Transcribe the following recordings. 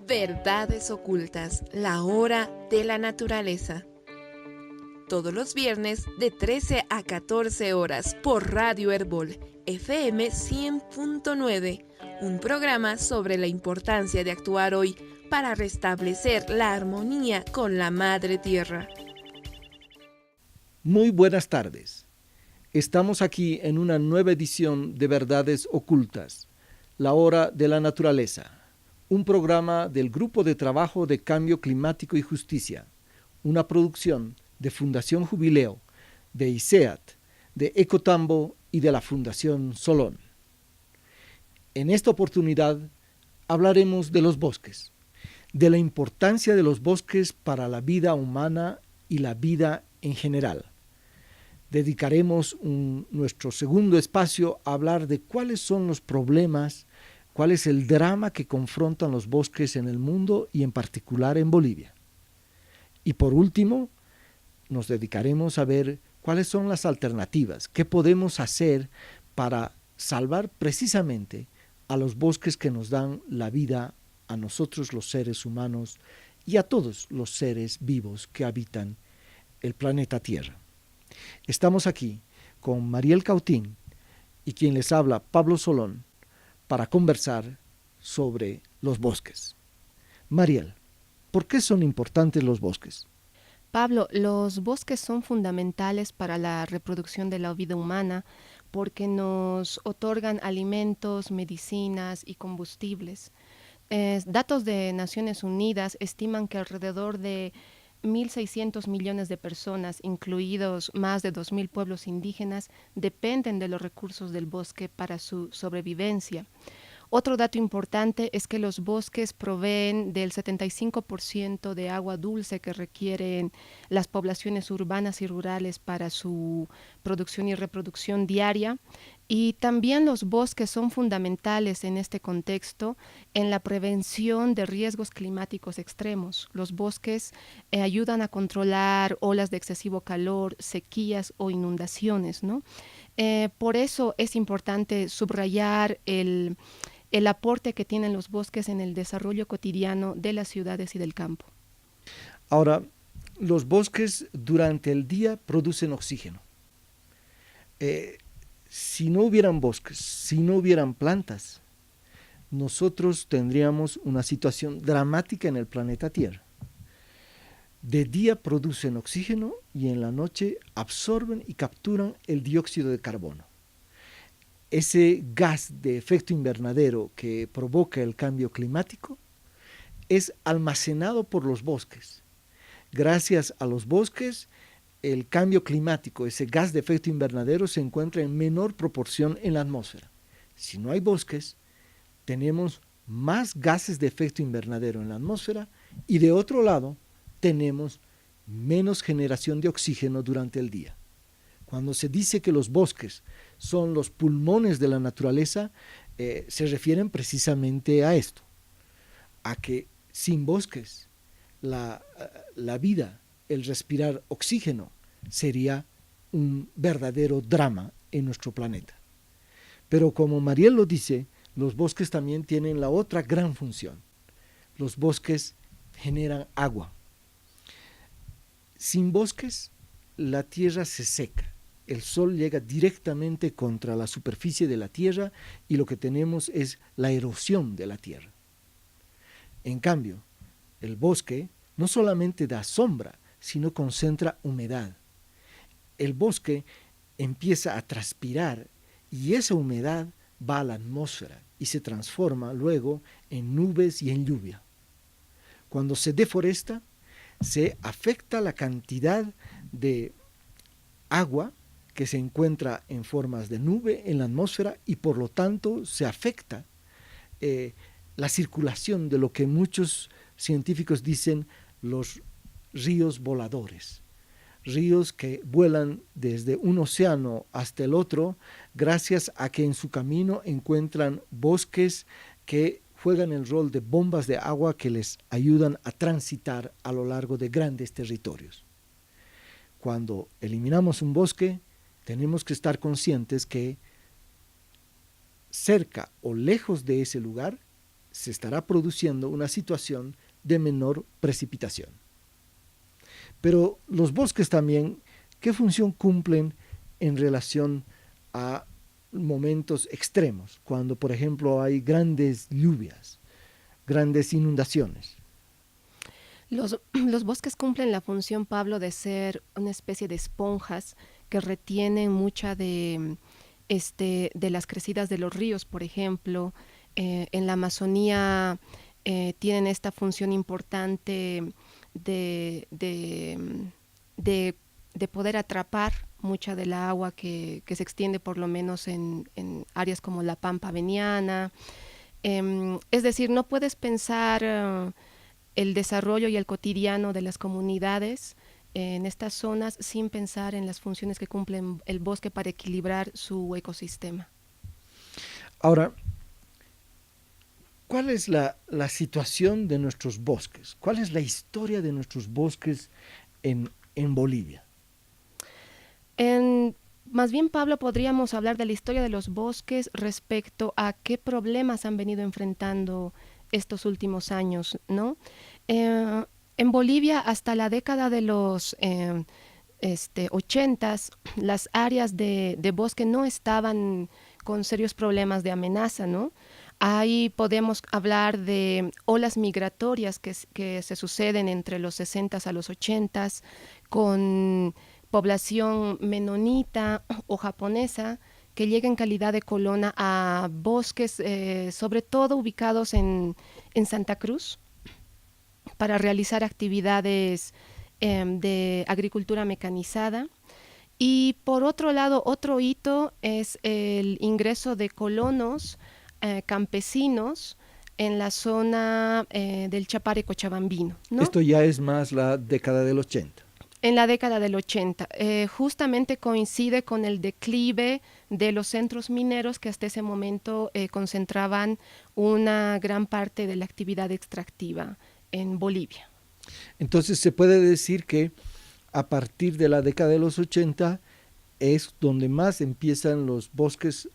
Verdades ocultas, la hora de la naturaleza. Todos los viernes de 13 a 14 horas por Radio Herbol, FM 100.9, un programa sobre la importancia de actuar hoy para restablecer la armonía con la Madre Tierra. Muy buenas tardes. Estamos aquí en una nueva edición de Verdades Ocultas, la hora de la naturaleza, un programa del Grupo de Trabajo de Cambio Climático y Justicia, una producción de Fundación Jubileo, de ICEAT, de Ecotambo y de la Fundación Solón. En esta oportunidad hablaremos de los bosques, de la importancia de los bosques para la vida humana y la vida en general. Dedicaremos nuestro segundo espacio a hablar de cuáles son los problemas, cuál es el drama que confrontan los bosques en el mundo y en particular en Bolivia. Y por último, nos dedicaremos a ver cuáles son las alternativas, qué podemos hacer para salvar precisamente a los bosques que nos dan la vida a nosotros los seres humanos y a todos los seres vivos que habitan el planeta Tierra. Estamos aquí con Mariel Cautín y quien les habla, Pablo Solón, para conversar sobre los bosques. Mariel, ¿por qué son importantes los bosques? Pablo, los bosques son fundamentales para la reproducción de la vida humana porque nos otorgan alimentos, medicinas y combustibles. Datos de Naciones Unidas estiman que alrededor de 1.600 millones de personas, incluidos más de 2.000 pueblos indígenas, dependen de los recursos del bosque para su sobrevivencia. Otro dato importante es que los bosques proveen del 75% de agua dulce que requieren las poblaciones urbanas y rurales para su producción y reproducción diaria. Y también los bosques son fundamentales en este contexto en la prevención de riesgos climáticos extremos. Los bosques ayudan a controlar olas de excesivo calor, sequías o inundaciones, ¿no? Por eso es importante subrayar el aporte que tienen los bosques en el desarrollo cotidiano de las ciudades y del campo. Ahora, los bosques durante el día producen oxígeno. Si no hubieran bosques, si no hubieran plantas, nosotros tendríamos una situación dramática en el planeta Tierra. De día producen oxígeno y en la noche absorben y capturan el dióxido de carbono. Ese gas de efecto invernadero que provoca el cambio climático es almacenado por los bosques. Gracias a los bosques, el cambio climático, ese gas de efecto invernadero, se encuentra en menor proporción en la atmósfera. Si no hay bosques, tenemos más gases de efecto invernadero en la atmósfera y de otro lado tenemos menos generación de oxígeno durante el día. Cuando se dice que los bosques son los pulmones de la naturaleza, se refieren precisamente a esto, a que sin bosques la vida, el respirar oxígeno, sería un verdadero drama en nuestro planeta. Pero como Mariel lo dice, los bosques también tienen la otra gran función. Los bosques generan agua. Sin bosques, la tierra se seca. El sol llega directamente contra la superficie de la tierra y lo que tenemos es la erosión de la tierra. En cambio, el bosque no solamente da sombra, sino concentra humedad. El bosque empieza a transpirar y esa humedad va a la atmósfera y se transforma luego en nubes y en lluvia. Cuando se deforesta, se afecta la cantidad de agua que se encuentra en formas de nube en la atmósfera y por lo tanto se afecta la circulación de lo que muchos científicos dicen los ríos voladores. Ríos que vuelan desde un océano hasta el otro gracias a que en su camino encuentran bosques que juegan el rol de bombas de agua que les ayudan a transitar a lo largo de grandes territorios. Cuando eliminamos un bosque, tenemos que estar conscientes que cerca o lejos de ese lugar, se estará produciendo una situación de menor precipitación. Pero los bosques también, ¿qué función cumplen en relación a momentos extremos? Cuando, por ejemplo, hay grandes lluvias, grandes inundaciones. Los bosques cumplen la función, Pablo, de ser una especie de esponjas que retienen mucha de las crecidas de los ríos, por ejemplo. En la Amazonía tienen esta función importante de poder atrapar mucha del agua que se extiende por lo menos en áreas como la Pampa Veniana. Es decir, no puedes pensar el desarrollo y el cotidiano de las comunidades en estas zonas sin pensar en las funciones que cumple el bosque para equilibrar su ecosistema. Ahora, ¿cuál es la situación de nuestros bosques? ¿Cuál es la historia de nuestros bosques en Bolivia? Más bien, Pablo, podríamos hablar de la historia de los bosques respecto a qué problemas han venido enfrentando estos últimos años, ¿no? En Bolivia, hasta la década de los 80s, las áreas de bosque no estaban con serios problemas de amenaza, ¿no? Ahí podemos hablar de olas migratorias que se suceden entre los 60s a los 80s, con población menonita o japonesa que llega en calidad de colonia a bosques, sobre todo ubicados en Santa Cruz, para realizar actividades de agricultura mecanizada. Y por otro lado, otro hito es el ingreso de colonos campesinos en la zona del Chapare Cochabambino, ¿no? Esto ya es más la década del 80. En la década del 80. Justamente coincide con el declive de los centros mineros que hasta ese momento concentraban una gran parte de la actividad extractiva en Bolivia. Entonces se puede decir que a partir de la década de los 80 es donde más empiezan los bosques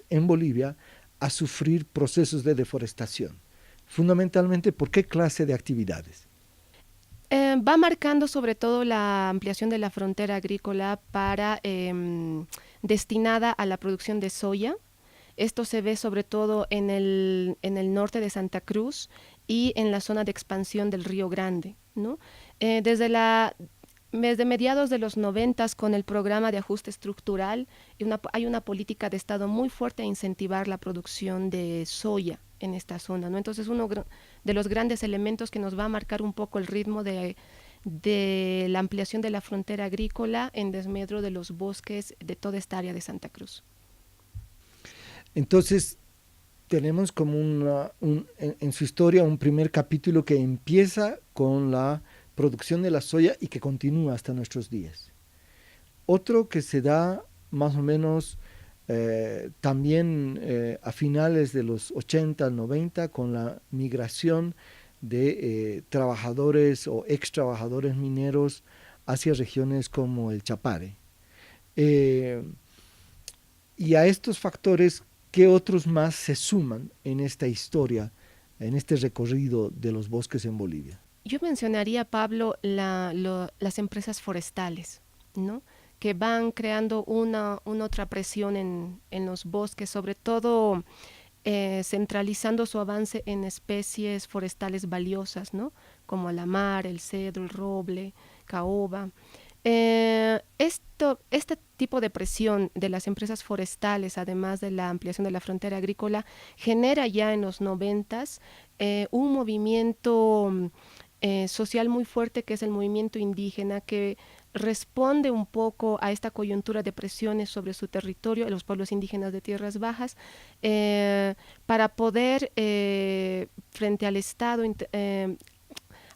en Bolivia a sufrir procesos de deforestación. Fundamentalmente, ¿por qué clase de actividades? Va marcando sobre todo la ampliación de la frontera agrícola destinada a la producción de soya. Esto se ve sobre todo en el norte de Santa Cruz y en la zona de expansión del Río Grande, ¿no? Desde mediados de los 90, con el programa de ajuste estructural, hay una política de Estado muy fuerte a incentivar la producción de soya en esta zona, ¿no? Entonces, uno de los grandes elementos que nos va a marcar un poco el ritmo de la ampliación de la frontera agrícola en desmedro de los bosques de toda esta área de Santa Cruz. Entonces, tenemos como en su historia un primer capítulo que empieza con la producción de la soya y que continúa hasta nuestros días. Otro que se da más o menos también a finales de los 80, 90, con la migración de trabajadores o ex trabajadores mineros hacia regiones como el Chapare. Y a estos factores, ¿qué otros más se suman en esta historia, en este recorrido de los bosques en Bolivia? Yo mencionaría, Pablo, las empresas forestales, ¿no? Que van creando una otra presión en los bosques, sobre todo centralizando su avance en especies forestales valiosas, ¿no? Como la mar, el cedro, el roble, caoba. Este tipo de presión de las empresas forestales, además de la ampliación de la frontera agrícola, genera ya en los 90s un movimiento social muy fuerte, que es el movimiento indígena, que responde un poco a esta coyuntura de presiones sobre su territorio, los pueblos indígenas de tierras bajas, para poder, frente al Estado,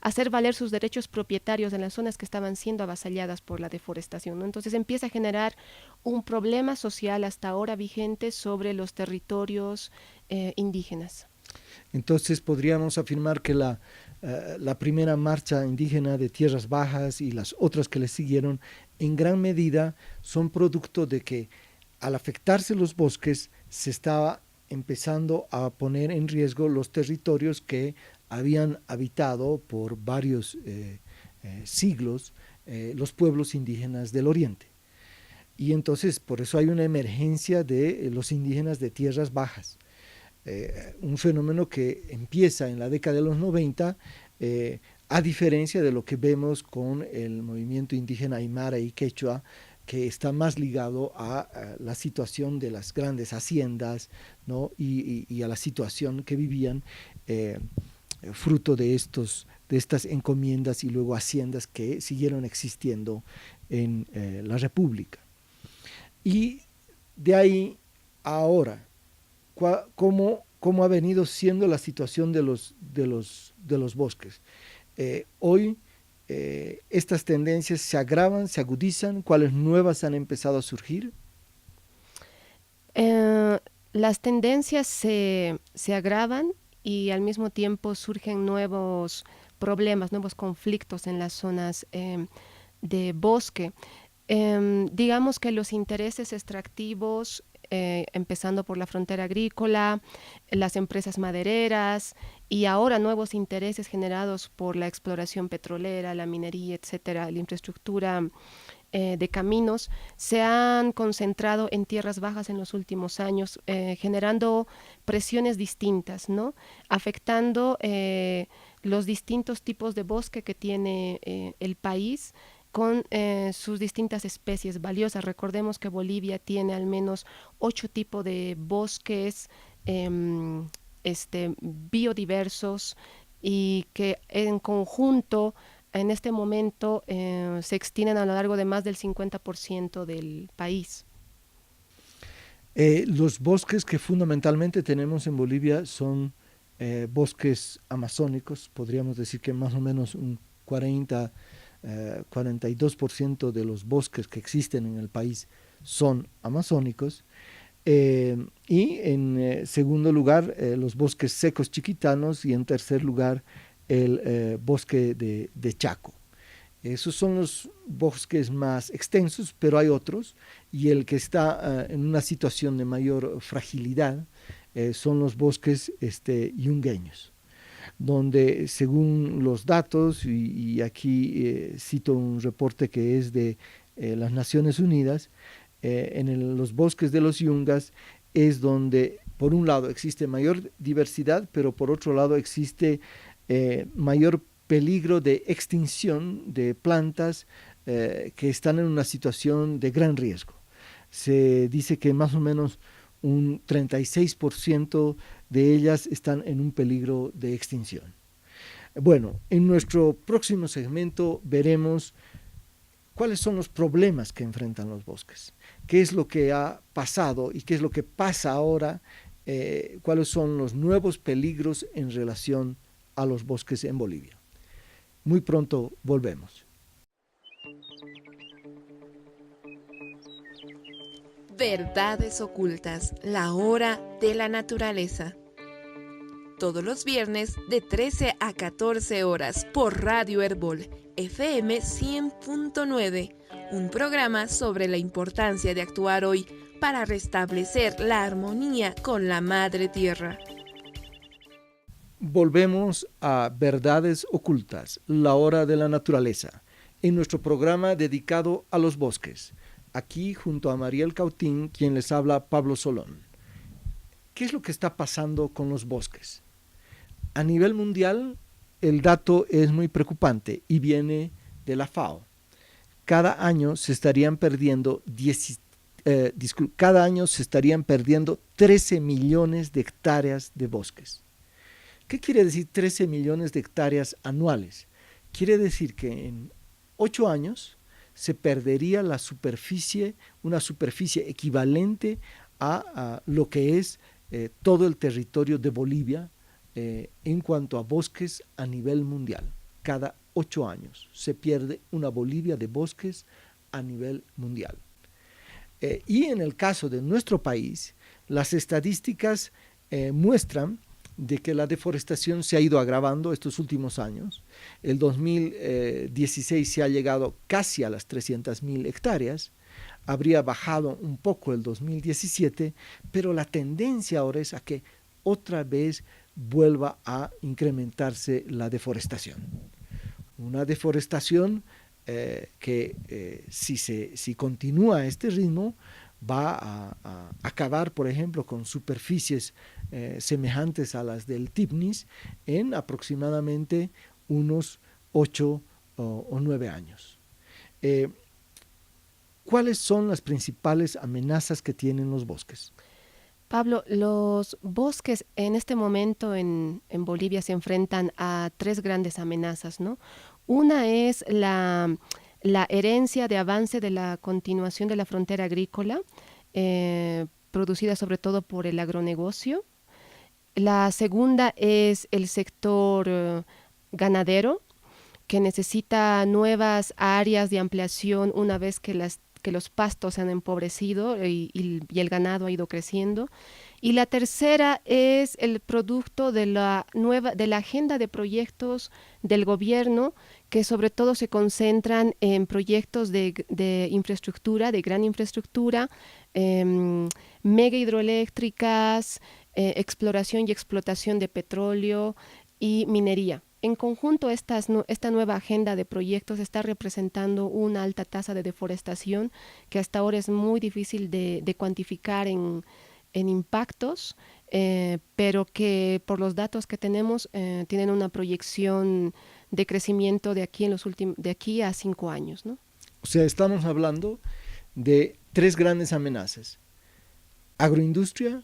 hacer valer sus derechos propietarios en las zonas que estaban siendo avasalladas por la deforestación, ¿no? Entonces empieza a generar un problema social hasta ahora vigente sobre los territorios indígenas. Entonces podríamos afirmar que la primera marcha indígena de tierras bajas y las otras que le siguieron en gran medida son producto de que al afectarse los bosques se estaba empezando a poner en riesgo los territorios que habían habitado por varios siglos los pueblos indígenas del Oriente. Y entonces por eso hay una emergencia de los indígenas de tierras bajas. Un fenómeno que empieza en la década de los 90, a diferencia de lo que vemos con el movimiento indígena aymara y quechua, que está más ligado a la situación de las grandes haciendas, ¿no? y a la situación que vivían fruto de estas encomiendas y luego haciendas que siguieron existiendo en la República. Y de ahí a ahora, ¿cómo ha venido siendo la situación de los bosques? Hoy estas tendencias se agravan, se agudizan. ¿Cuáles nuevas han empezado a surgir? Las tendencias se agravan y al mismo tiempo surgen nuevos problemas, nuevos conflictos en las zonas de bosque. Digamos que los intereses extractivos, empezando por la frontera agrícola, las empresas madereras y ahora nuevos intereses generados por la exploración petrolera, la minería, etcétera, la infraestructura de caminos, se han concentrado en tierras bajas en los últimos años, generando presiones distintas, ¿no? Afectando los distintos tipos de bosque que tiene el país, con sus distintas especies valiosas. Recordemos que Bolivia tiene al menos 8 tipos de bosques biodiversos y que en conjunto en este momento se extienden a lo largo de más del 50% del país. Los bosques que fundamentalmente tenemos en Bolivia son bosques amazónicos. Podríamos decir que más o menos un 42% de los bosques que existen en el país son amazónicos. Y en segundo lugar, los bosques secos chiquitanos, y en tercer lugar, el bosque de Chaco. Esos son los bosques más extensos, pero hay otros, y el que está en una situación de mayor fragilidad son los bosques yungueños, donde según los datos, y aquí cito un reporte que es de las Naciones Unidas, los bosques de los yungas es donde por un lado existe mayor diversidad, pero por otro lado existe mayor peligro de extinción de plantas que están en una situación de gran riesgo. Se dice que más o menos un 36% de ellas están en un peligro de extinción. Bueno, en nuestro próximo segmento veremos cuáles son los problemas que enfrentan los bosques, qué es lo que ha pasado y qué es lo que pasa ahora, cuáles son los nuevos peligros en relación a los bosques en Bolivia. Muy pronto volvemos. Verdades ocultas, la hora de la naturaleza. Todos los viernes de 13 a 14 horas por Radio Herbol, FM 100.9, un programa sobre la importancia de actuar hoy para restablecer la armonía con la Madre Tierra. Volvemos a Verdades Ocultas, la hora de la naturaleza, en nuestro programa dedicado a los bosques. Aquí junto a Mariel Cautín, quien les habla, Pablo Solón. ¿Qué es lo que está pasando con los bosques? A nivel mundial, el dato es muy preocupante y viene de la FAO. Cada año se estarían perdiendo 13 millones de hectáreas de bosques. ¿Qué quiere decir 13 millones de hectáreas anuales? Quiere decir que en 8 años se perdería una superficie equivalente a lo que es todo el territorio de Bolivia en cuanto a bosques a nivel mundial. Cada 8 años se pierde una Bolivia de bosques a nivel mundial. Y en el caso de nuestro país, las estadísticas muestran de que la deforestación se ha ido agravando estos últimos años. El 2016 se ha llegado casi a las 300.000 hectáreas. habría bajado un poco el 2017, pero la tendencia ahora es a que otra vez vuelva a incrementarse la deforestación. Una deforestación que si continúa a este ritmo va a acabar, por ejemplo, con superficies semejantes a las del Tibnis en aproximadamente unos 8 o 9 años. ¿Cuáles son las principales amenazas que tienen los bosques? Pablo, los bosques en este momento en Bolivia se enfrentan a tres grandes amenazas, ¿no? Una es la herencia de avance de la continuación de la frontera agrícola, producida sobre todo por el agronegocio. La segunda es el sector ganadero, que necesita nuevas áreas de ampliación una vez que los pastos se han empobrecido y el ganado ha ido creciendo. Y la tercera es el producto de la agenda de proyectos del gobierno, que sobre todo se concentran en proyectos de infraestructura, de gran infraestructura, mega hidroeléctricas, exploración y explotación de petróleo y minería. En conjunto, esta nueva agenda de proyectos está representando una alta tasa de deforestación que hasta ahora es muy difícil de cuantificar en impactos, pero que por los datos que tenemos tienen una proyección de crecimiento de aquí a 5 años, ¿no? O sea, estamos hablando de tres grandes amenazas: agroindustria,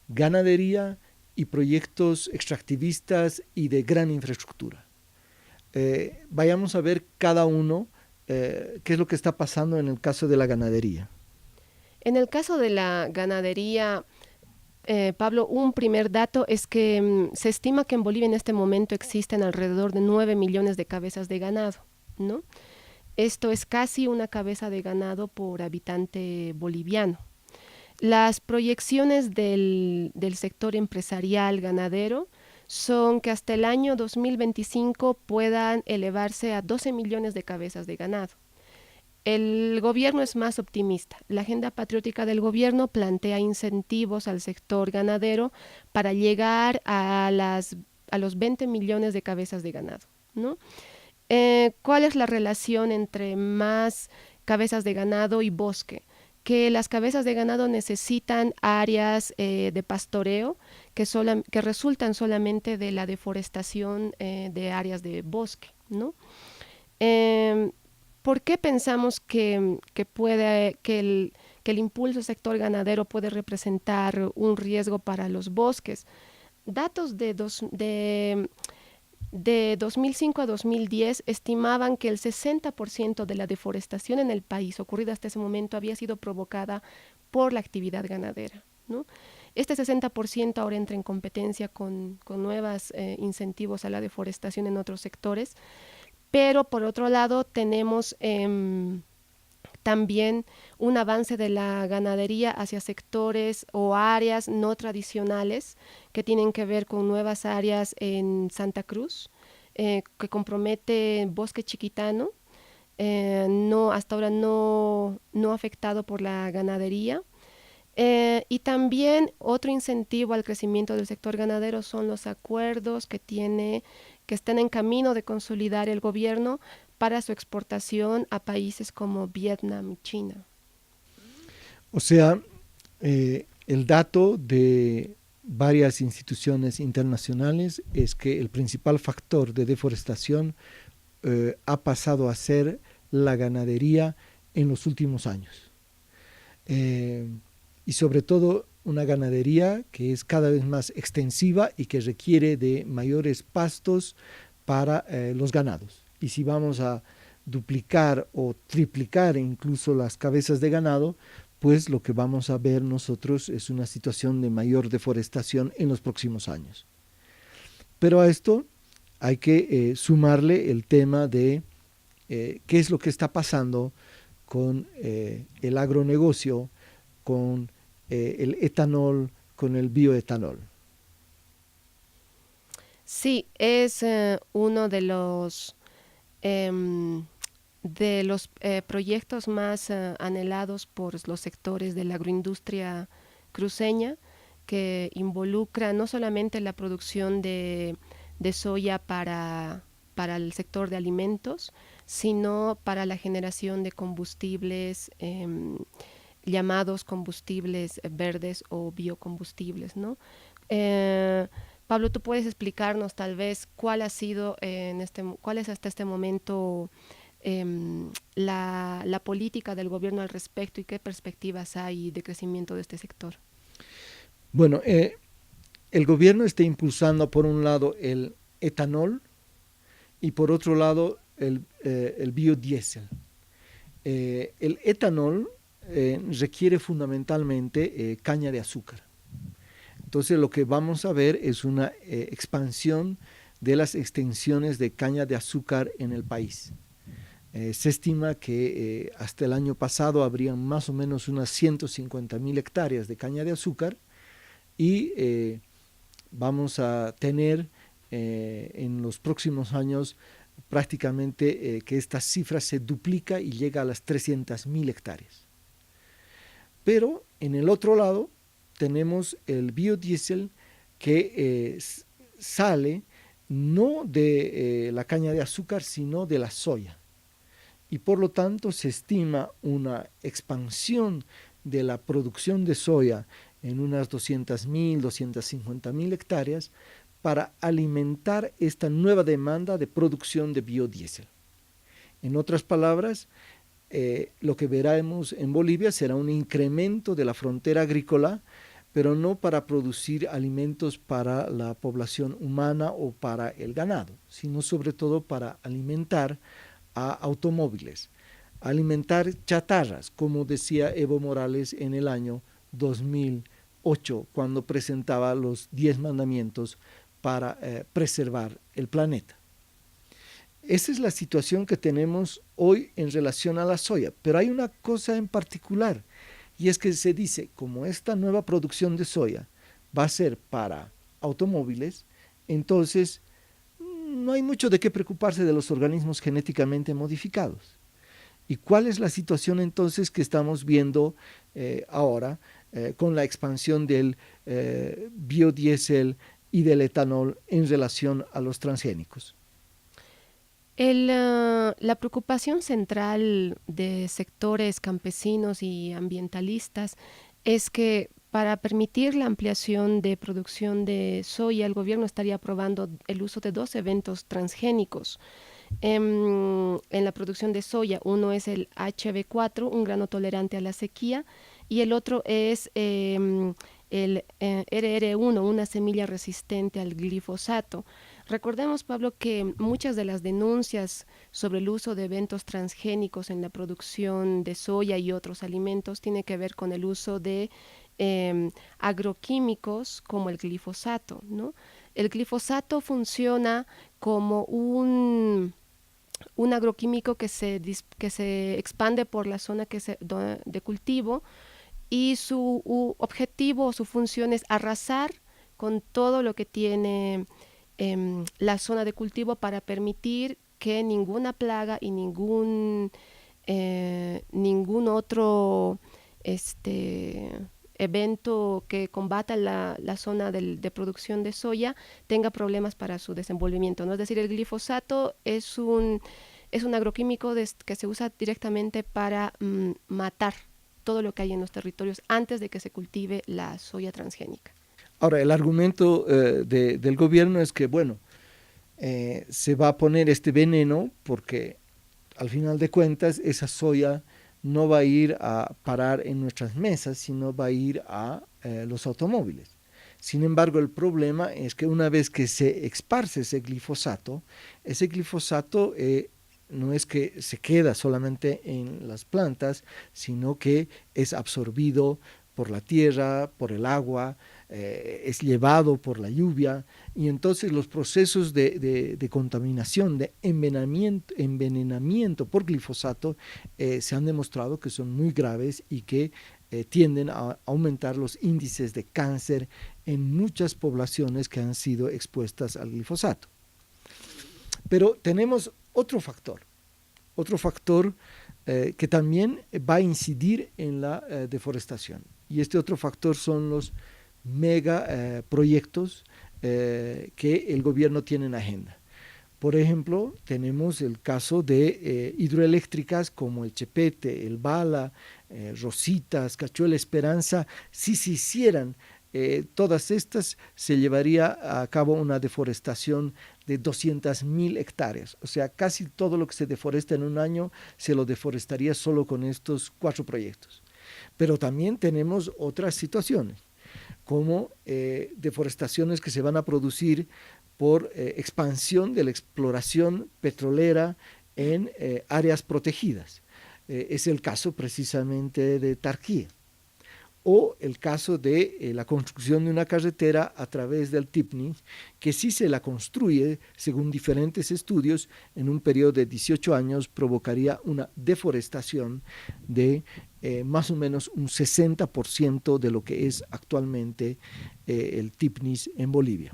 ganadería y proyectos extractivistas y de gran infraestructura. Vayamos a ver cada uno qué es lo que está pasando en el caso de la ganadería. En el caso de la ganadería, Pablo, un primer dato es que se estima que en Bolivia en este momento existen alrededor de 9 millones de cabezas de ganado, ¿no? Esto es casi una cabeza de ganado por habitante boliviano. Las proyecciones del sector empresarial ganadero son que hasta el año 2025 puedan elevarse a 12 millones de cabezas de ganado. El gobierno es más optimista. La agenda patriótica del gobierno plantea incentivos al sector ganadero para llegar a los 20 millones de cabezas de ganado, ¿no? ¿Cuál es la relación entre más cabezas de ganado y bosque? Que las cabezas de ganado necesitan áreas de pastoreo que resultan solamente de la deforestación de áreas de bosque, ¿no? ¿Por qué pensamos que el impulso del sector ganadero puede representar un riesgo para los bosques? Datos de 2005 a 2010 estimaban que el 60% de la deforestación en el país ocurrida hasta ese momento había sido provocada por la actividad ganadera, ¿no? Este 60% ahora entra en competencia con nuevos incentivos a la deforestación en otros sectores, pero por otro lado tenemos también un avance de la ganadería hacia sectores o áreas no tradicionales que tienen que ver con nuevas áreas en Santa Cruz, que compromete bosque chiquitano, hasta ahora no afectado por la ganadería. Y también otro incentivo al crecimiento del sector ganadero son los acuerdos que están en camino de consolidar el gobierno para su exportación a países como Vietnam y China. O sea, el dato de varias instituciones internacionales es que el principal factor de deforestación ha pasado a ser la ganadería en los últimos años. Y sobre todo una ganadería que es cada vez más extensiva y que requiere de mayores pastos para los ganados. Y si vamos a duplicar o triplicar incluso las cabezas de ganado, pues lo que vamos a ver nosotros es una situación de mayor deforestación en los próximos años. Pero a esto hay que sumarle el tema de qué es lo que está pasando con el agronegocio, con el etanol, con el bioetanol. Sí, es uno de de los proyectos más anhelados por los sectores de la agroindustria cruceña, que involucra no solamente la producción de soya para el sector de alimentos, sino para la generación de combustibles llamados combustibles verdes o biocombustibles, ¿no? Pablo, ¿tú puedes explicarnos tal vez cuál ha sido cuál es hasta este momento la política del gobierno al respecto y qué perspectivas hay de crecimiento de este sector? Bueno, el gobierno está impulsando por un lado el etanol y por otro lado el biodiesel. El etanol requiere fundamentalmente caña de azúcar. Entonces lo que vamos a ver es una expansión de las extensiones de caña de azúcar en el país. Se estima que hasta el año pasado habrían más o menos unas 150.000 hectáreas de caña de azúcar y vamos a tener en los próximos años prácticamente que esta cifra se duplica y llega a las 300.000 hectáreas. Pero en el otro lado tenemos el biodiesel que sale no de la caña de azúcar, sino de la soya. Y por lo tanto se estima una expansión de la producción de soya en unas 200.000, 250.000 hectáreas para alimentar esta nueva demanda de producción de biodiesel. En otras palabras, lo que veremos en Bolivia será un incremento de la frontera agrícola, pero no para producir alimentos para la población humana o para el ganado, sino sobre todo para alimentar a automóviles, alimentar chatarras, como decía Evo Morales en el año 2008, cuando presentaba los 10 mandamientos para preservar el planeta. Esa es la situación que tenemos hoy en relación a la soya, pero hay una cosa en particular, y es que se dice, como esta nueva producción de soya va a ser para automóviles, entonces no hay mucho de qué preocuparse de los organismos genéticamente modificados. ¿Y cuál es la situación entonces que estamos viendo ahora con la expansión del biodiesel y del etanol en relación a los transgénicos? La preocupación central de sectores campesinos y ambientalistas es que para permitir la ampliación de producción de soya, el gobierno estaría aprobando el uso de 2 eventos transgénicos en la producción de soya. Uno es el HB4, un grano tolerante a la sequía, y el otro es el RR1, una semilla resistente al glifosato. Recordemos, Pablo, que muchas de las denuncias sobre el uso de eventos transgénicos en la producción de soya y otros alimentos tiene que ver con el uso de agroquímicos como el glifosato, ¿no? El glifosato funciona como un agroquímico que se expande por la zona de cultivo, y su objetivo o su función es arrasar con todo lo que tiene la zona de cultivo para permitir que ninguna plaga y ningún otro evento que combata la zona de producción de soya tenga problemas para su desenvolvimiento, ¿no? Es decir, el glifosato es un agroquímico que se usa directamente para matar todo lo que hay en los territorios antes de que se cultive la soya transgénica. Ahora, el argumento del gobierno es que, bueno, se va a poner este veneno porque al final de cuentas esa soya no va a ir a parar en nuestras mesas, sino va a ir a los automóviles. Sin embargo, el problema es que una vez que se esparce ese glifosato no es que se queda solamente en las plantas, sino que es absorbido por la tierra, por el agua, es llevado por la lluvia, y entonces los procesos de contaminación, de envenenamiento por glifosato se han demostrado que son muy graves y que tienden a aumentar los índices de cáncer en muchas poblaciones que han sido expuestas al glifosato. Pero tenemos otro factor, otro factor que también va a incidir en la deforestación. Y este otro factor son los mega proyectos que el gobierno tiene en agenda. Por ejemplo, tenemos el caso de hidroeléctricas como el Chepete, el Bala, Rositas, Cachuela, Esperanza. Si se hicieran todas estas, se llevaría a cabo una deforestación de 200.000 hectáreas. O sea, casi todo lo que se deforesta en un año se lo deforestaría solo con estos 4 proyectos. Pero también tenemos otras situaciones, como deforestaciones que se van a producir por expansión de la exploración petrolera en áreas protegidas. Es el caso precisamente de Tarquía. O el caso de la construcción de una carretera a través del Tipni, que si se la construye, según diferentes estudios, en un periodo de 18 años provocaría una deforestación de más o menos un 60% de lo que es actualmente el Tipnis en Bolivia.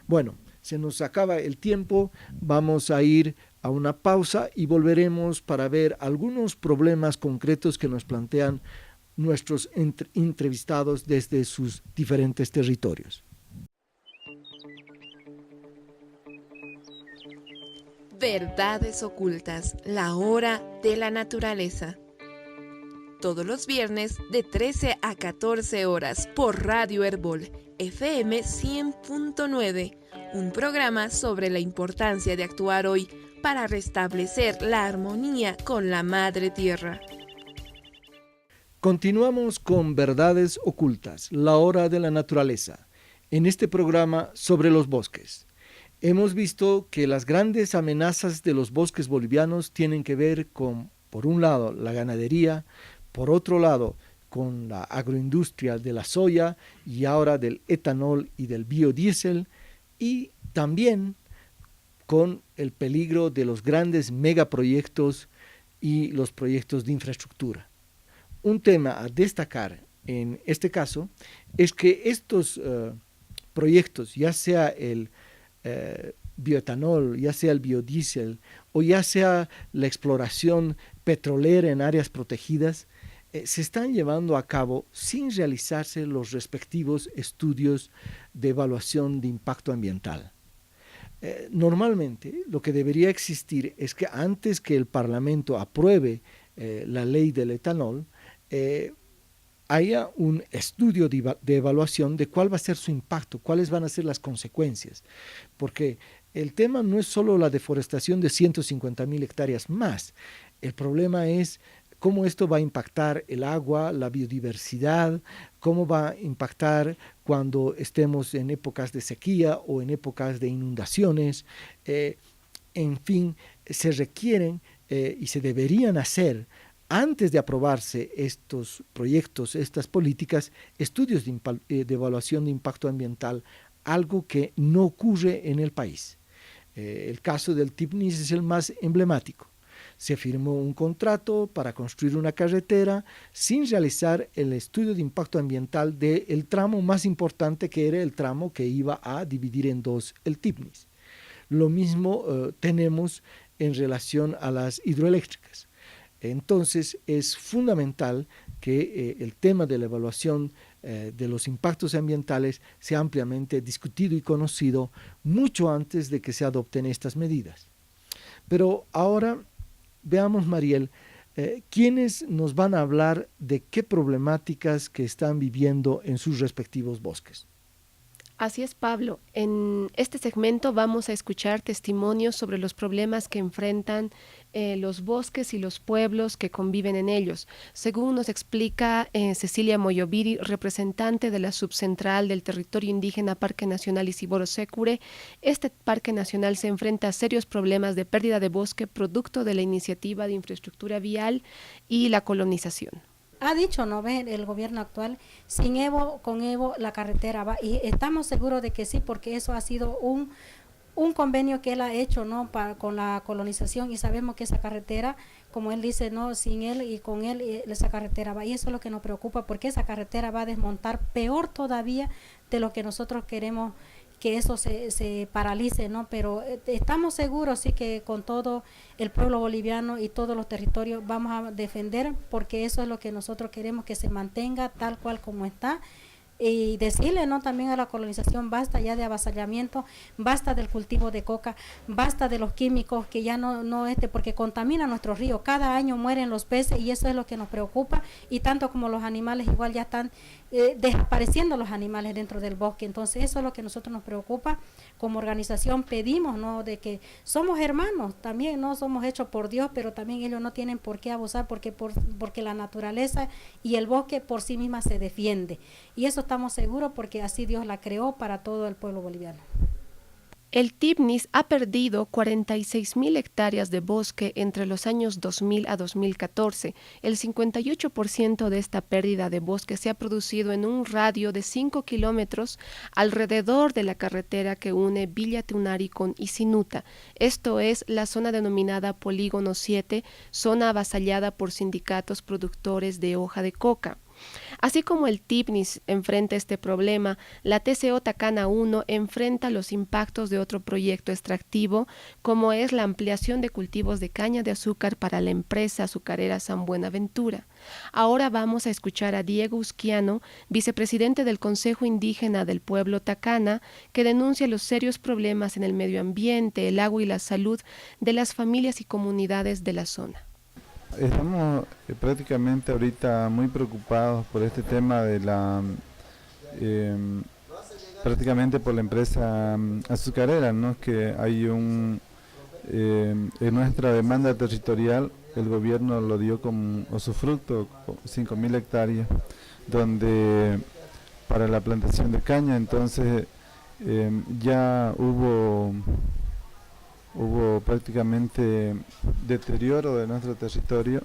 Bueno, se nos acaba el tiempo, vamos a ir a una pausa y volveremos para ver algunos problemas concretos que nos plantean nuestros entrevistados desde sus diferentes territorios. Verdades ocultas, la hora de la naturaleza. Todos los viernes de 13 a 14 horas por Radio Herbol, FM 100.9, un programa sobre la importancia de actuar hoy para restablecer la armonía con la Madre Tierra. Continuamos con Verdades Ocultas, la hora de la naturaleza, en este programa sobre los bosques. Hemos visto que las grandes amenazas de los bosques bolivianos tienen que ver con, por un lado, la ganadería, por otro lado, con la agroindustria de la soya y ahora del etanol y del biodiesel, y también con el peligro de los grandes megaproyectos y los proyectos de infraestructura. Un tema a destacar en este caso es que estos proyectos, ya sea el bioetanol, ya sea el biodiesel o ya sea la exploración petrolera en áreas protegidas, se están llevando a cabo sin realizarse los respectivos estudios de evaluación de impacto ambiental. Normalmente lo que debería existir es que antes que el Parlamento apruebe la ley del etanol, haya un estudio de evaluación de cuál va a ser su impacto, cuáles van a ser las consecuencias, porque el tema no es solo la deforestación de 150.000 hectáreas más, el problema es cómo esto va a impactar el agua, la biodiversidad, cómo va a impactar cuando estemos en épocas de sequía o en épocas de inundaciones. En fin, se requieren y se deberían hacer, antes de aprobarse estos proyectos, estas políticas, estudios de evaluación de impacto ambiental, algo que no ocurre en el país. El caso del Tipnis es el más emblemático. Se firmó un contrato para construir una carretera sin realizar el estudio de impacto ambiental del tramo más importante, que era el tramo que iba a dividir en dos el Tipnis. Lo mismo tenemos en relación a las hidroeléctricas. Entonces es fundamental que el tema de la evaluación de los impactos ambientales sea ampliamente discutido y conocido mucho antes de que se adopten estas medidas. Pero ahora veamos, Mariel, ¿quiénes nos van a hablar de qué problemáticas que están viviendo en sus respectivos bosques? Así es, Pablo. En este segmento vamos a escuchar testimonios sobre los problemas que enfrentan los bosques y los pueblos que conviven en ellos. Según nos explica Cecilia Moyoviri, representante de la subcentral del territorio indígena Parque Nacional Isiboro-Sécure, este parque nacional se enfrenta a serios problemas de pérdida de bosque producto de la iniciativa de infraestructura vial y la colonización. Ha dicho, ¿no ve? El gobierno actual, sin Evo, con Evo la carretera va, y estamos seguros de que sí, porque eso ha sido un convenio que él ha hecho, ¿no? Con la colonización, y sabemos que esa carretera, como él dice, no, sin él y con él esa carretera va, y eso es lo que nos preocupa, porque esa carretera va a desmontar peor todavía de lo que nosotros queremos que eso se paralice, ¿no? Pero estamos seguros, sí, que con todo el pueblo boliviano y todos los territorios vamos a defender, porque eso es lo que nosotros queremos, que se mantenga tal cual como está. Y decirle, ¿no?, también a la colonización, basta ya de avasallamiento, basta del cultivo de coca, basta de los químicos que ya no porque contaminan nuestros ríos. Cada año mueren los peces y eso es lo que nos preocupa, y tanto como los animales, igual ya están desapareciendo los animales dentro del bosque. Entonces eso es lo que a nosotros nos preocupa. Como organización pedimos, ¿no?, de que somos hermanos también, no somos hechos por Dios, pero también ellos no tienen por qué abusar, porque la naturaleza y el bosque por sí misma se defiende, y eso estamos seguros porque así Dios la creó para todo el pueblo boliviano. El TIPNIS ha perdido 46.000 hectáreas de bosque entre los años 2000 a 2014. El 58% de esta pérdida de bosque se ha producido en un radio de 5 kilómetros alrededor de la carretera que une Villa Tunari con Isinuta. Esto es la zona denominada Polígono 7, zona avasallada por sindicatos productores de hoja de coca. Así como el TIPNIS enfrenta este problema, la TCO Tacana 1 enfrenta los impactos de otro proyecto extractivo, como es la ampliación de cultivos de caña de azúcar para la empresa azucarera San Buenaventura. Ahora vamos a escuchar a Diego Usquiano, vicepresidente del Consejo Indígena del Pueblo Tacana, que denuncia los serios problemas en el medio ambiente, el agua y la salud de las familias y comunidades de la zona. Estamos prácticamente ahorita muy preocupados por este tema de prácticamente por la empresa azucarera, ¿no? Que hay en nuestra demanda territorial, el gobierno lo dio como usufructo, 5.000 hectáreas, donde para la plantación de caña. Entonces ya hubo prácticamente deterioro de nuestro territorio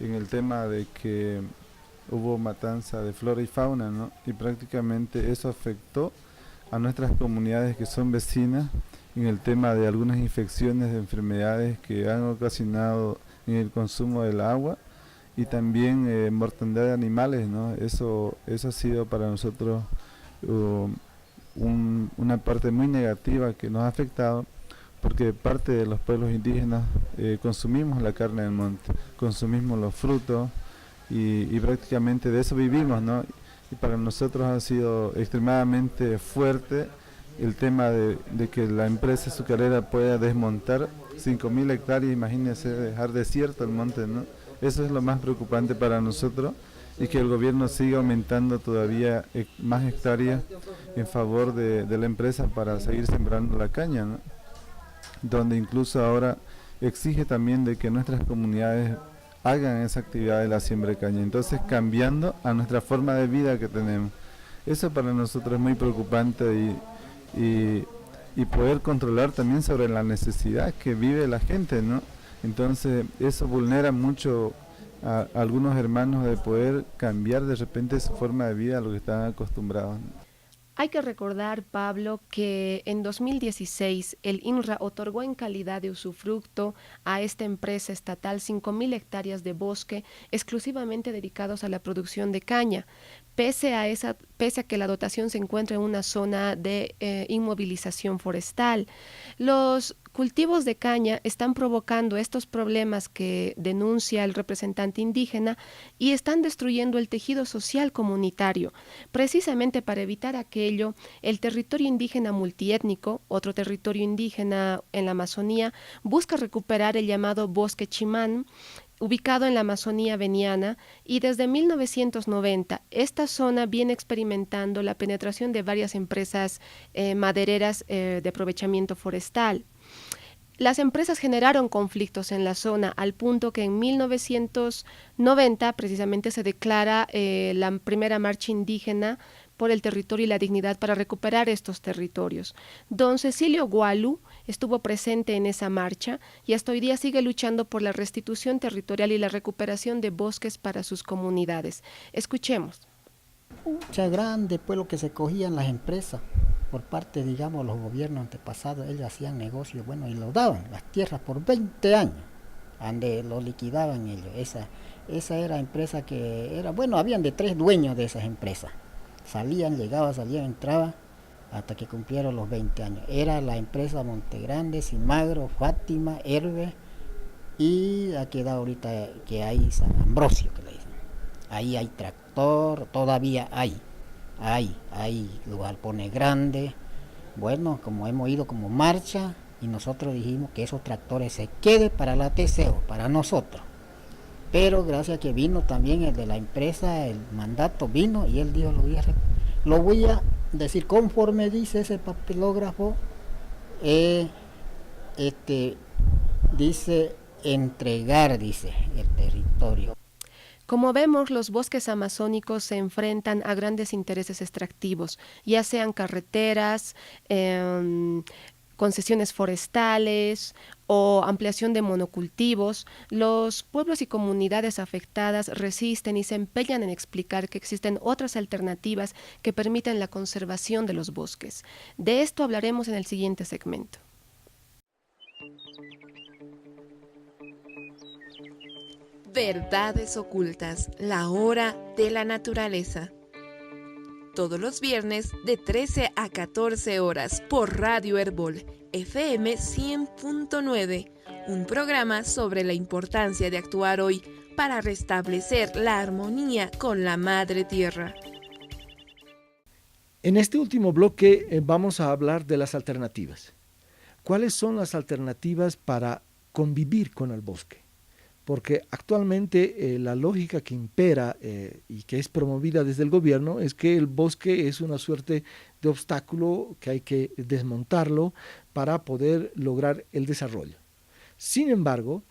en el tema de que hubo matanza de flora y fauna, ¿no? Y prácticamente eso afectó a nuestras comunidades que son vecinas en el tema de algunas infecciones de enfermedades que han ocasionado en el consumo del agua, y también mortandad de animales, ¿no? Eso ha sido para nosotros una parte muy negativa que nos ha afectado, porque parte de los pueblos indígenas consumimos la carne del monte, consumimos los frutos y prácticamente de eso vivimos, ¿no? Y para nosotros ha sido extremadamente fuerte el tema de que la empresa azucarera pueda desmontar 5.000 hectáreas, imagínense, dejar desierto el monte, ¿no? Eso es lo más preocupante para nosotros, y que el gobierno siga aumentando todavía más hectáreas en favor de la empresa para seguir sembrando la caña, ¿no? Donde incluso ahora exige también de que nuestras comunidades hagan esa actividad de la siembra de caña, entonces cambiando a nuestra forma de vida que tenemos. Eso para nosotros es muy preocupante, y poder controlar también sobre la necesidad que vive la gente, ¿no? Entonces eso vulnera mucho a algunos hermanos de poder cambiar de repente su forma de vida a lo que están acostumbrados. Hay que recordar, Pablo, que en 2016 el INRA otorgó en calidad de usufructo a esta empresa estatal 5.000 hectáreas de bosque exclusivamente dedicados a la producción de caña, pese a que la dotación se encuentra en una zona de inmovilización forestal. Los cultivos de caña están provocando estos problemas que denuncia el representante indígena y están destruyendo el tejido social comunitario. Precisamente para evitar aquello, el territorio indígena multiétnico, otro territorio indígena en la Amazonía, busca recuperar el llamado bosque Chimán, ubicado en la Amazonía veniana, y desde 1990 esta zona viene experimentando la penetración de varias empresas madereras de aprovechamiento forestal. Las empresas generaron conflictos en la zona al punto que en 1990 precisamente se declara la primera marcha indígena por el territorio y la dignidad para recuperar estos territorios. Don Cecilio Gualu estuvo presente en esa marcha y hasta hoy día sigue luchando por la restitución territorial y la recuperación de bosques para sus comunidades. Escuchemos. Mucha grande pueblo que se cogían las empresas por parte, digamos, los gobiernos antepasados. Ellos hacían negocios, bueno, y lo daban las tierras por 20 años, donde lo liquidaban ellos. Esa era empresa que era, bueno, habían de 3 dueños de esas empresas. Salían, llegaban, salían, entraban, hasta que cumplieron los 20 años. Era la empresa Montegrande, Simagro, Fátima, Herbe, y la que da ahorita que hay San Ambrosio, que le dicen. Ahí hay tractor, todavía hay los galpones grandes. Bueno, como hemos ido como marcha, y nosotros dijimos que esos tractores se queden para la TCO, para nosotros. Pero gracias a que vino también el de la empresa, el mandato vino, y él dijo, lo voy a decir conforme dice ese papelógrafo, dice entregar, dice, el territorio. Como vemos, los bosques amazónicos se enfrentan a grandes intereses extractivos, ya sean carreteras, concesiones forestales o ampliación de monocultivos. Los pueblos y comunidades afectadas resisten y se empeñan en explicar que existen otras alternativas que permiten la conservación de los bosques. De esto hablaremos en el siguiente segmento. Verdades ocultas, la hora de la naturaleza. Todos los viernes de 13 a 14 horas por Radio Herbol, FM 100.9, un programa sobre la importancia de actuar hoy para restablecer la armonía con la Madre Tierra. En este último bloque vamos a hablar de las alternativas. ¿Cuáles son las alternativas para convivir con el bosque? Porque actualmente la lógica que impera y que es promovida desde el gobierno es que el bosque es una suerte de obstáculo que hay que desmontarlo para poder lograr el desarrollo. Sin embargo,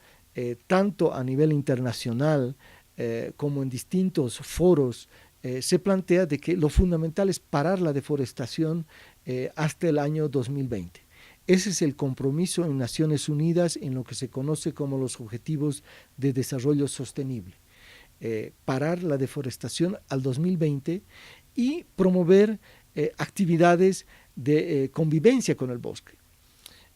tanto a nivel internacional como en distintos foros se plantea de que lo fundamental es parar la deforestación hasta el año 2020. Ese es el compromiso en Naciones Unidas en lo que se conoce como los Objetivos de Desarrollo Sostenible. Parar la deforestación al 2020 y promover actividades de convivencia con el bosque.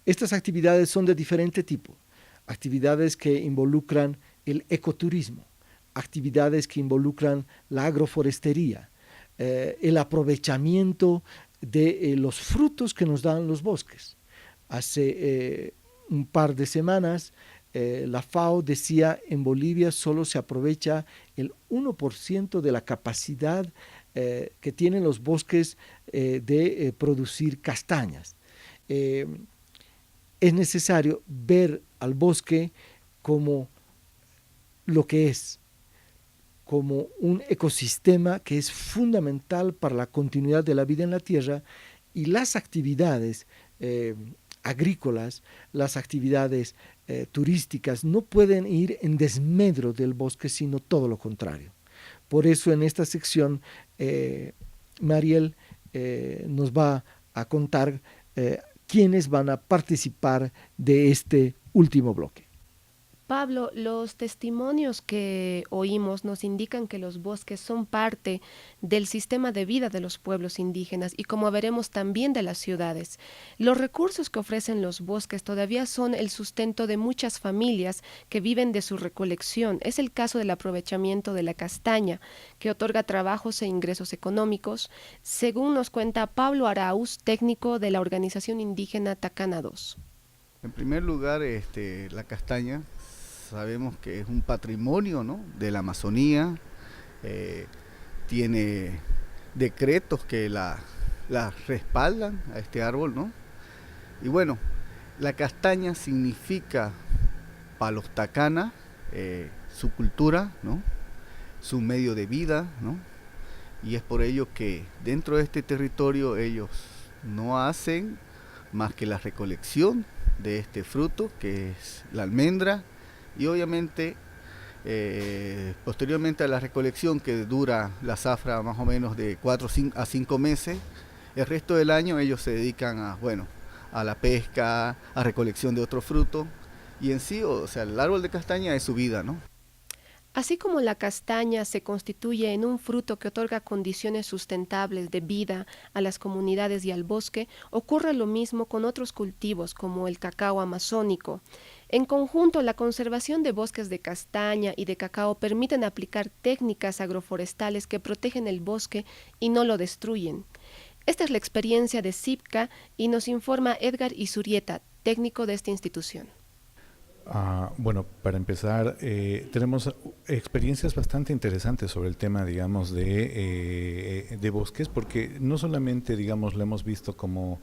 Estas actividades son de diferente tipo. Actividades que involucran el ecoturismo, actividades que involucran la agroforestería, el aprovechamiento de los frutos que nos dan los bosques. Hace un par de semanas la FAO decía en Bolivia solo se aprovecha el 1% de la capacidad que tienen los bosques de producir castañas. Es necesario ver al bosque como lo que es, como un ecosistema que es fundamental para la continuidad de la vida en la tierra, y las actividades agrícolas, las actividades turísticas no pueden ir en desmedro del bosque, sino todo lo contrario. Por eso en esta sección Mariel nos va a contar quiénes van a participar de este último bloque. Pablo, los testimonios que oímos nos indican que los bosques son parte del sistema de vida de los pueblos indígenas y, como veremos, también de las ciudades. Los recursos que ofrecen los bosques todavía son el sustento de muchas familias que viven de su recolección. Es el caso del aprovechamiento de la castaña, que otorga trabajos e ingresos económicos, según nos cuenta Pablo Arauz, técnico de la organización indígena Tacana II. En primer lugar, la castaña sabemos que es un patrimonio, ¿no?, de la Amazonía, tiene decretos que la respaldan a este árbol, ¿no? Y bueno, la castaña significa para los Tacana su cultura, ¿no?, su medio de vida, ¿no? Y es por ello que dentro de este territorio ellos no hacen más que la recolección de este fruto, que es la almendra, y obviamente posteriormente a la recolección, que dura la zafra más o menos de 4 a 5 meses, el resto del año ellos se dedican a la pesca, a recolección de otro fruto, y en sí, o sea, el árbol de castaña es su vida, ¿no? Así como la castaña se constituye en un fruto que otorga condiciones sustentables de vida a las comunidades y al bosque, ocurre lo mismo con otros cultivos como el cacao amazónico. En conjunto, la conservación de bosques de castaña y de cacao permiten aplicar técnicas agroforestales que protegen el bosque y no lo destruyen. Esta es la experiencia de CIPCA y nos informa Edgar Izurieta, técnico de esta institución. Bueno, para empezar, tenemos experiencias bastante interesantes sobre el tema, digamos, de bosques, porque no solamente, digamos, lo hemos visto como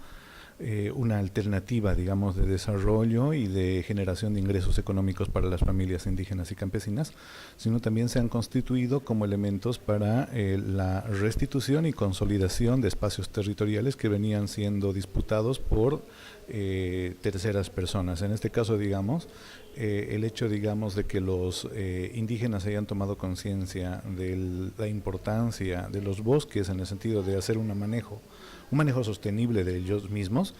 una alternativa, digamos, de desarrollo y de generación de ingresos económicos para las familias indígenas y campesinas, sino también se han constituido como elementos para la restitución y consolidación de espacios territoriales que venían siendo disputados por terceras personas. En este caso, digamos, el hecho, digamos, de que los indígenas hayan tomado conciencia de la importancia de los bosques en el sentido de hacer un manejo sostenible de ellos mismos,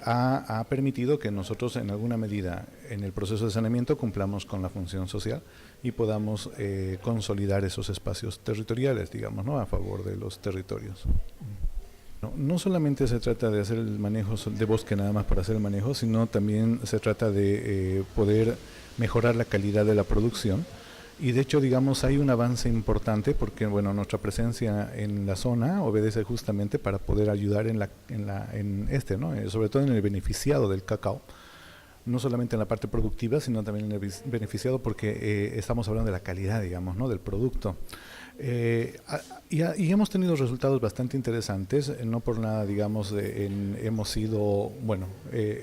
ha permitido que nosotros en alguna medida en el proceso de saneamiento cumplamos con la función social y podamos consolidar esos espacios territoriales, digamos, ¿no?, a favor de los territorios. No solamente se trata de hacer el manejo de bosque nada más para hacer el manejo, sino también se trata de poder mejorar la calidad de la producción. Y de hecho, digamos, hay un avance importante porque, bueno, nuestra presencia en la zona obedece justamente para poder ayudar ¿no? Sobre todo en el beneficiado del cacao. No solamente en la parte productiva, sino también en el beneficiado porque estamos hablando de la calidad, digamos, ¿no?, del producto. Y hemos tenido resultados bastante interesantes, no por nada, digamos, hemos sido, bueno,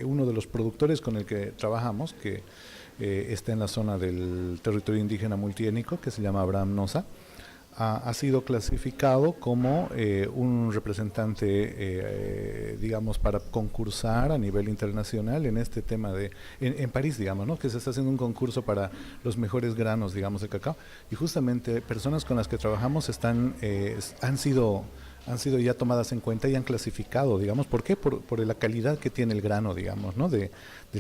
uno de los productores con el que trabajamos, que está en la zona del territorio indígena multiétnico, que se llama Abraham Noza, ha sido clasificado como un representante, digamos, para concursar a nivel internacional en este tema en París, digamos, ¿no?, que se está haciendo un concurso para los mejores granos, digamos, de cacao, y justamente personas con las que trabajamos han sido ya tomadas en cuenta y han clasificado, digamos. ¿Por qué? Por la calidad que tiene el grano, digamos, ¿no?, del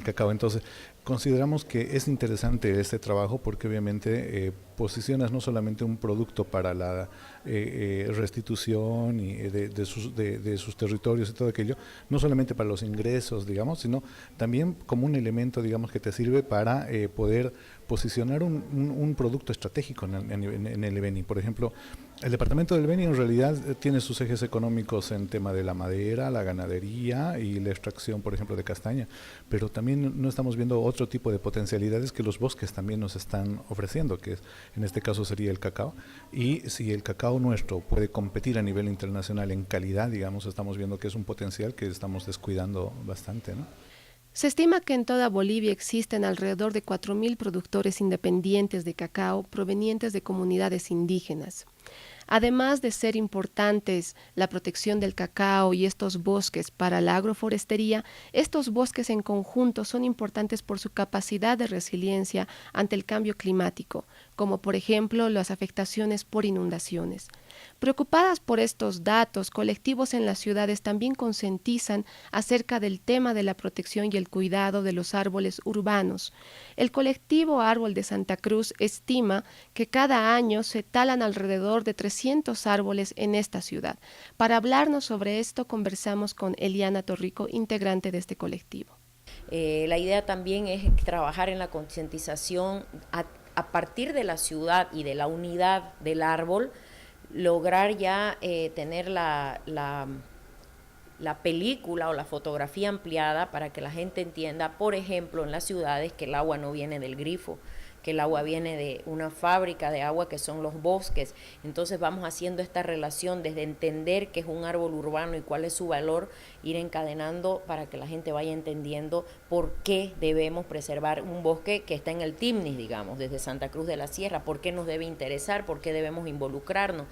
cacao. Entonces, consideramos que es interesante este trabajo porque obviamente posicionas no solamente un producto para la restitución y de sus territorios y todo aquello, no solamente para los ingresos, digamos, sino también como un elemento, digamos, que te sirve para poder posicionar un producto estratégico en el Beni. Por ejemplo, el departamento del Beni en realidad tiene sus ejes económicos en tema de la madera, la ganadería y la extracción, por ejemplo, de castaña, pero también no estamos viendo otro tipo de potencialidades que los bosques también nos están ofreciendo, que en este caso sería el cacao. Y si el cacao nuestro puede competir a nivel internacional en calidad, digamos, estamos viendo que es un potencial que estamos descuidando bastante, ¿no? Se estima que en toda Bolivia existen alrededor de 4.000 productores independientes de cacao provenientes de comunidades indígenas. Además de ser importantes la protección del cacao y estos bosques para la agroforestería, estos bosques en conjunto son importantes por su capacidad de resiliencia ante el cambio climático, como por ejemplo las afectaciones por inundaciones. Preocupadas por estos datos, colectivos en las ciudades también concientizan acerca del tema de la protección y el cuidado de los árboles urbanos. El colectivo Árbol de Santa Cruz estima que cada año se talan alrededor de 300 árboles en esta ciudad. Para hablarnos sobre esto, conversamos con Eliana Torrico, integrante de este colectivo. La idea también es trabajar en la concientización a partir de la ciudad y de la unidad del árbol, lograr ya tener la película o la fotografía ampliada para que la gente entienda, por ejemplo, en las ciudades, que el agua no viene del grifo, que el agua viene de una fábrica de agua que son los bosques. Entonces vamos haciendo esta relación desde entender qué es un árbol urbano y cuál es su valor, ir encadenando para que la gente vaya entendiendo por qué debemos preservar un bosque que está en el Timnis, digamos, desde Santa Cruz de la Sierra, por qué nos debe interesar, por qué debemos involucrarnos.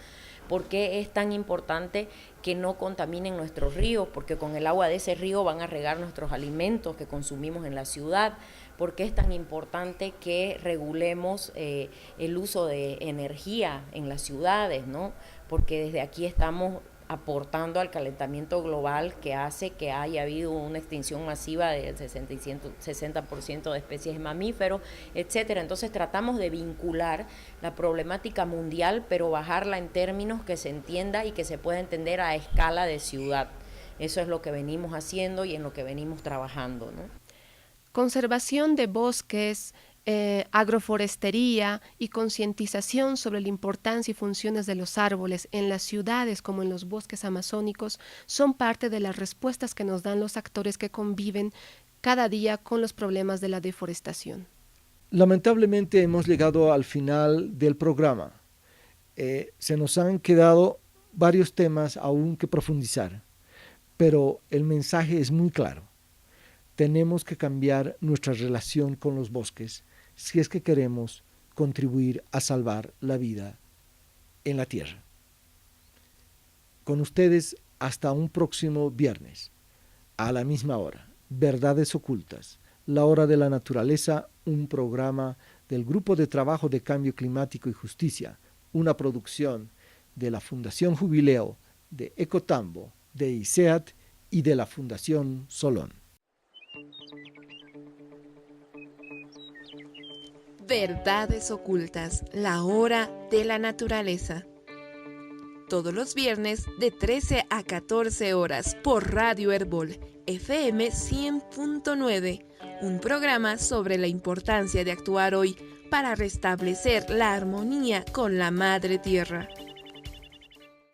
¿Por qué es tan importante que no contaminen nuestros ríos? Porque con el agua de ese río van a regar nuestros alimentos que consumimos en la ciudad. ¿Por qué es tan importante que regulemos el uso de energía en las ciudades, ¿no? Porque desde aquí estamos aportando al calentamiento global que hace que haya habido una extinción masiva del 60% de especies de mamíferos, etcétera. Entonces tratamos de vincular la problemática mundial, pero bajarla en términos que se entienda y que se pueda entender a escala de ciudad. Eso es lo que venimos haciendo y en lo que venimos trabajando, ¿no? Conservación de bosques agroforestería y concientización sobre la importancia y funciones de los árboles en las ciudades como en los bosques amazónicos son parte de las respuestas que nos dan los actores que conviven cada día con los problemas de la deforestación. Lamentablemente hemos llegado al final del programa. Se nos han quedado varios temas aún que profundizar, pero el mensaje es muy claro. Tenemos que cambiar nuestra relación con los bosques si es que queremos contribuir a salvar la vida en la tierra. Con ustedes hasta un próximo viernes, a la misma hora. Verdades Ocultas, la hora de la naturaleza, un programa del Grupo de Trabajo de Cambio Climático y Justicia, una producción de la Fundación Jubileo, de Ecotambo, de ICEAT y de la Fundación Solón. Verdades Ocultas, la hora de la naturaleza. Todos los viernes de 13 a 14 horas por Radio Herbol, FM 100.9, un programa sobre la importancia de actuar hoy para restablecer la armonía con la Madre Tierra.